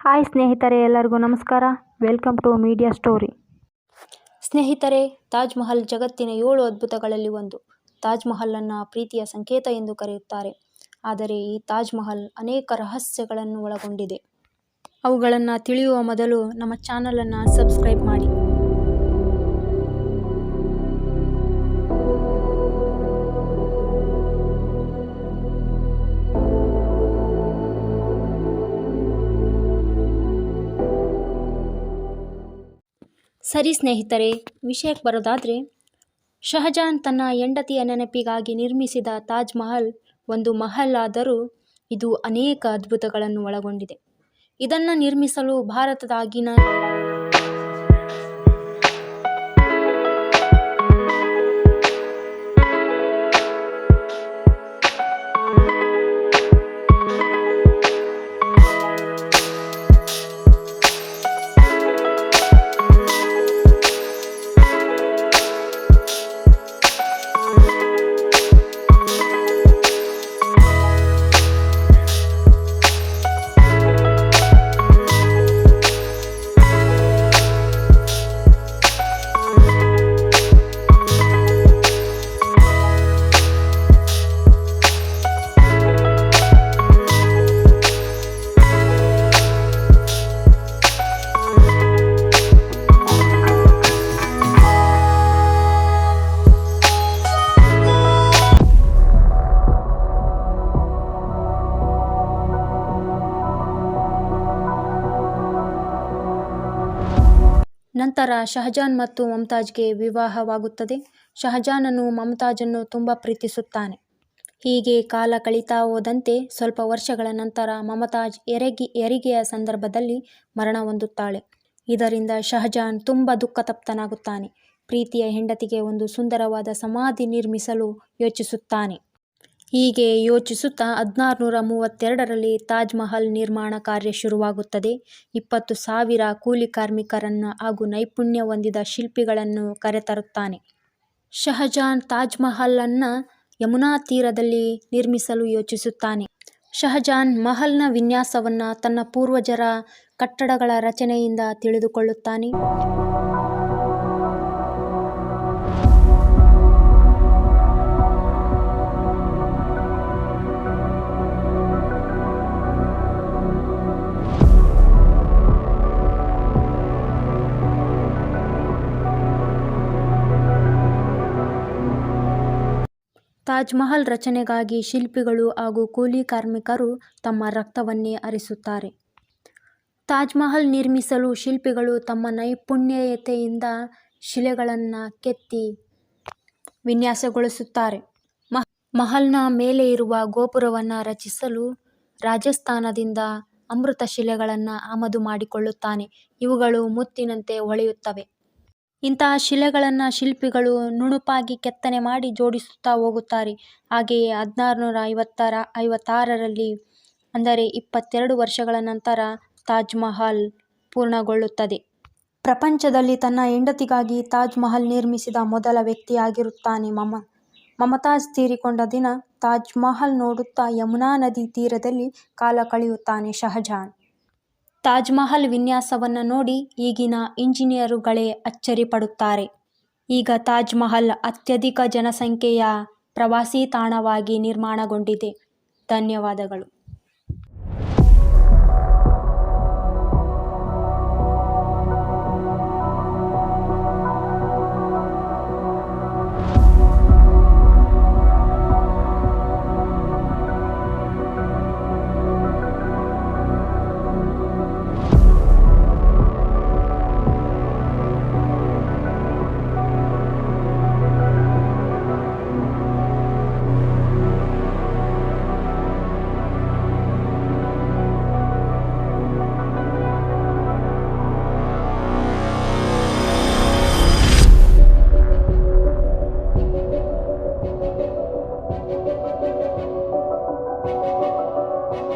Hi ಸ್ನೇಹಿತರೆ, ಎಲ್ಲರಿಗೂ ನಮಸ್ಕಾರ. Welcome to media story. ಸ್ನೇಹಿತರೆ, ತಾಜ್ ಮಹಲ್ ಜಗತ್ತಿನ 7 ಅದ್ಭುತಗಳಲ್ಲಿ ಒಂದು. ತಾಜ್ ಮಹಲನ್ನು ಪ್ರೀತಿಯ ಸಂಕೇತ ಎಂದು ಕರೆಯುತ್ತಾರೆ. ಆದರೆ ಈ ತಾಜ್ ಮಹಲ್ ಅನೇಕ ರಹಸ್ಯಗಳನ್ನು ಒಳಗೊಂಡಿದೆ. ಅವುಗಳನ್ನು ತಿಳಿಯುವ ಮೊದಲು ನಮ್ಮ ಚಾನಲನ್ನು ಸಬ್ಸ್ಕ್ರೈಬ್ ಮಾಡಿ. ಸರಿ ಸ್ನೇಹಿತರೆ, ವಿಷಯಕ್ಕೆ ಬರೋದಾದರೆ, ಶಹಜಾನ್ ತನ್ನ ಹೆಂಡತಿಯ ನೆನಪಿಗಾಗಿ ನಿರ್ಮಿಸಿದ ತಾಜ್ ಮಹಲ್ ಒಂದು ಮಹಲ್ ಆದರೂ ಇದು ಅನೇಕ ಅದ್ಭುತಗಳನ್ನು ಒಳಗೊಂಡಿದೆ. ಇದನ್ನು ನಿರ್ಮಿಸಲು ಭಾರತದ ಆಗಿನ ನಂತರ ಶಹಜಾನ್ ಮತ್ತು ಮಮತಾಜ್ಗೆ ವಿವಾಹವಾಗುತ್ತದೆ. ಶಹಜಾನನು ಮಮತಾಜನ್ನು ತುಂಬ ಪ್ರೀತಿಸುತ್ತಾನೆ. ಹೀಗೆ ಕಾಲ ಕಳೀತಾ ಹೋದಂತೆ ಸ್ವಲ್ಪ ವರ್ಷಗಳ ನಂತರ ಮಮತಾಜ್ ಹೆರಿಗೆಯ ಸಂದರ್ಭದಲ್ಲಿ ಮರಣ ಹೊಂದುತ್ತಾಳೆ. ಇದರಿಂದ ಶಹಜಾನ್ ತುಂಬ ದುಃಖತಪ್ತನಾಗುತ್ತಾನೆ. ಪ್ರೀತಿಯ ಹೆಂಡತಿಗೆ ಒಂದು ಸುಂದರವಾದ ಸಮಾಧಿ ನಿರ್ಮಿಸಲು ಯೋಚಿಸುತ್ತಾನೆ. ಹೀಗೆ ಯೋಚಿಸುತ್ತಾ 1632ರಲ್ಲಿ ತಾಜ್ ಮಹಲ್ ನಿರ್ಮಾಣ ಕಾರ್ಯ ಶುರುವಾಗುತ್ತದೆ. 20,000 ಕೂಲಿ ಕಾರ್ಮಿಕರನ್ನು ಹಾಗೂ ನೈಪುಣ್ಯ ಹೊಂದಿದ ಶಿಲ್ಪಿಗಳನ್ನು ಕರೆತರುತ್ತಾನೆ. ಶಹಜಾನ್ ತಾಜ್ ಮಹಲ್ ಅನ್ನು ಯಮುನಾ ತೀರದಲ್ಲಿ ನಿರ್ಮಿಸಲು ಯೋಚಿಸುತ್ತಾನೆ. ಶಹಜಾನ್ ಮಹಲ್ನ ವಿನ್ಯಾಸವನ್ನು ತನ್ನ ಪೂರ್ವಜರ ಕಟ್ಟಡಗಳ ರಚನೆಯಿಂದ ತಿಳಿದುಕೊಳ್ಳುತ್ತಾನೆ. ತಾಜ್ ಮಹಲ್ ರಚನೆಗಾಗಿ ಶಿಲ್ಪಿಗಳು ಹಾಗೂ ಕೂಲಿ ಕಾರ್ಮಿಕರು ತಮ್ಮ ರಕ್ತವನ್ನೇ ಹರಿಸುತ್ತಾರೆ. ತಾಜ್ ಮಹಲ್ ನಿರ್ಮಿಸಲು ಶಿಲ್ಪಿಗಳು ತಮ್ಮ ನೈಪುಣ್ಯತೆಯಿಂದ ಶಿಲೆಗಳನ್ನು ಕೆತ್ತಿ ವಿನ್ಯಾಸಗೊಳಿಸುತ್ತಾರೆ. ಮಹಲ್ನ ಮೇಲೆ ಇರುವ ಗೋಪುರವನ್ನು ರಚಿಸಲು ರಾಜಸ್ಥಾನದಿಂದ ಅಮೃತ ಶಿಲೆಗಳನ್ನು ಆಮದು ಮಾಡಿಕೊಳ್ಳುತ್ತಾನೆ. ಇವುಗಳು ಮುತ್ತಿನಂತೆ ಹೊಳೆಯುತ್ತವೆ. ಇಂತಹ ಶಿಲೆಗಳನ್ನು ಶಿಲ್ಪಿಗಳು ನುಣುಪಾಗಿ ಕೆತ್ತನೆ ಮಾಡಿ ಜೋಡಿಸುತ್ತಾ ಹೋಗುತ್ತಾರೆ. ಹಾಗೆಯೇ 1656ರಲ್ಲಿ, ಅಂದರೆ 22 ವರ್ಷಗಳ ನಂತರ ತಾಜ್ ಮಹಲ್ ಪೂರ್ಣಗೊಳ್ಳುತ್ತದೆ. ಪ್ರಪಂಚದಲ್ಲಿ ತನ್ನ ಹೆಂಡತಿಗಾಗಿ ತಾಜ್ ಮಹಲ್ ನಿರ್ಮಿಸಿದ ಮೊದಲ ವ್ಯಕ್ತಿಯಾಗಿರುತ್ತಾನೆ. ಮಮತಾಜ್ ತೀರಿಕೊಂಡ ದಿನ ತಾಜ್ ಮಹಲ್ ನೋಡುತ್ತಾ ಯಮುನಾ ನದಿ ತೀರದಲ್ಲಿ ಕಾಲ ಕಳೆಯುತ್ತಾನೆ ಶಹಜಾನ್. ತಾಜ್ ಮಹಲ್ ವಿನ್ಯಾಸವನ್ನು ನೋಡಿ ಈಗಿನ ಇಂಜಿನಿಯರುಗಳೇ ಅಚ್ಚರಿ ಪಡುತ್ತಾರೆ. ಈಗ ತಾಜ್ ಮಹಲ್ ಅತ್ಯಧಿಕ ಜನಸಂಖ್ಯೆಯ ಪ್ರವಾಸಿ ತಾಣವಾಗಿ ನಿರ್ಮಾಣಗೊಂಡಿದೆ. ಧನ್ಯವಾದಗಳು.